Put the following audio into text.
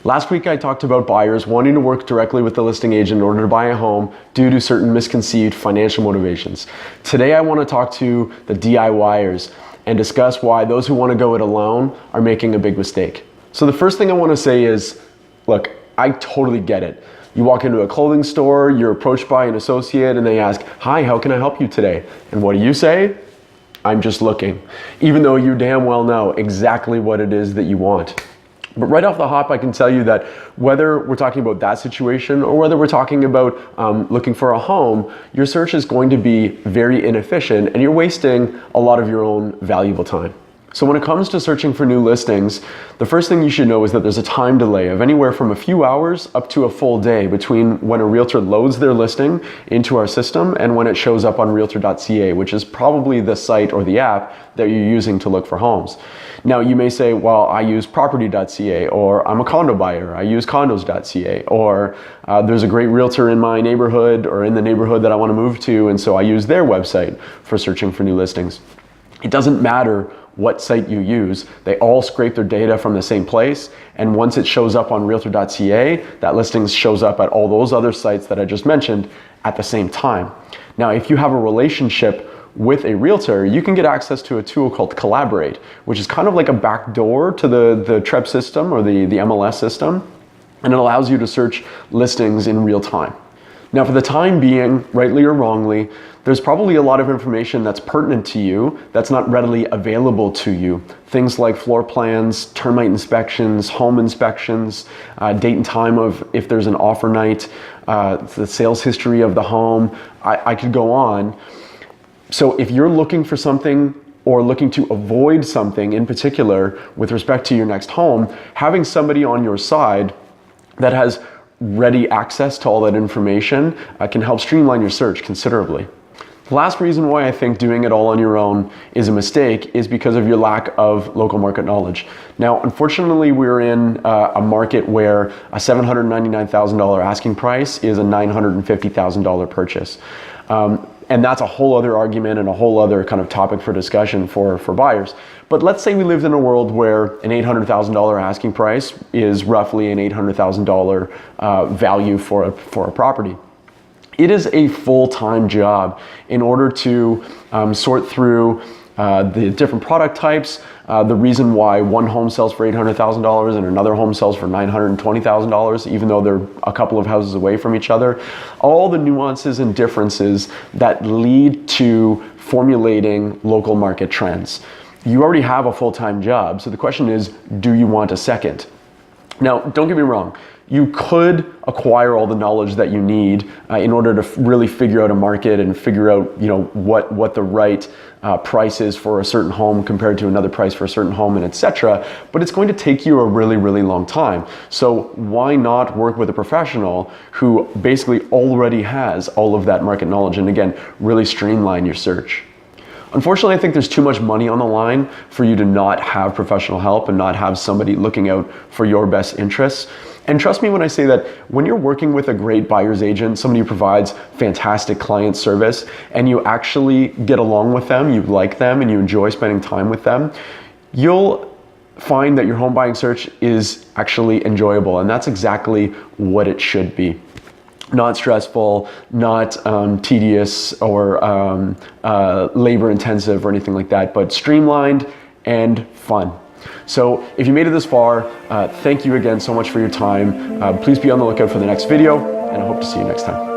Last week I talked about buyers wanting to work directly with the listing agent in order to buy a home due to certain misconceived financial motivations. Today I want to talk to the DIYers and discuss why those who want to go it alone are making a big mistake. So the first thing I want to say is, look, I totally get it. You walk into a clothing store, you're approached by an associate and they ask, "Hi, how can I help you today?" And what do you say? "I'm just looking," even though you damn well know exactly what it is that you want. But right off the hop, I can tell you that whether we're talking about that situation or whether we're talking about looking for a home, your search is going to be very inefficient and you're wasting a lot of your own valuable time. So when it comes to searching for new listings, the first thing you should know is that there's a time delay of anywhere from a few hours up to a full day between when a realtor loads their listing into our system and when it shows up on realtor.ca, which is probably the site or the app that you're using to look for homes. Now you may say, well, I use property.ca, or I'm a condo buyer, I use condos.ca, or there's a great realtor in my neighborhood or in the neighborhood that I want to move to, and so I use their website for searching for new listings. It doesn't matter what site you use, they all scrape their data from the same place, and once it shows up on realtor.ca, that listing shows up at all those other sites that I just mentioned at the same time. Now, if you have a relationship with a realtor, you can get access to a tool called Collaborate, which is kind of like a backdoor to the TREP system or the MLS system, and it allows you to search listings in real time. Now, for the time being, rightly or wrongly, there's probably a lot of information that's pertinent to you that's not readily available to you. Things like floor plans, termite inspections, home inspections, date and time of if there's an offer night, the sales history of the home. I could go on. So if you're looking for something or looking to avoid something in particular with respect to your next home, having somebody on your side that has ready access to all that information can help streamline your search considerably. The last reason why I think doing it all on your own is a mistake is because of your lack of local market knowledge. Now, unfortunately, we're in a market where a $799,000 asking price is a $950,000 purchase. And that's a whole other argument and a whole other kind of topic for discussion for buyers. But let's say we lived in a world where an $800,000 asking price is roughly an $800,000 value for a property. It is a full-time job in order to sort through the different product types, the reason why one home sells for $800,000 and another home sells for $920,000, even though they're a couple of houses away from each other, all the nuances and differences that lead to formulating local market trends. You already have a full-time job, so the question is, do you want a second? Now, don't get me wrong. You could acquire all the knowledge that you need in order to really figure out a market and figure out, what the right price is for a certain home compared to another price for a certain home, and etc. But it's going to take you a really, really long time. So why not work with a professional who basically already has all of that market knowledge and again, really streamline your search? Unfortunately, I think there's too much money on the line for you to not have professional help and not have somebody looking out for your best interests. And trust me when I say that when you're working with a great buyer's agent, somebody who provides fantastic client service, and you actually get along with them, you like them, and you enjoy spending time with them, you'll find that your home buying search is actually enjoyable. And that's exactly what it should be. Not stressful, not tedious or labor intensive or anything like that, but streamlined and fun. So if you made it this far, thank you again so much for your time. Please be on the lookout for the next video, and I hope to see you next time.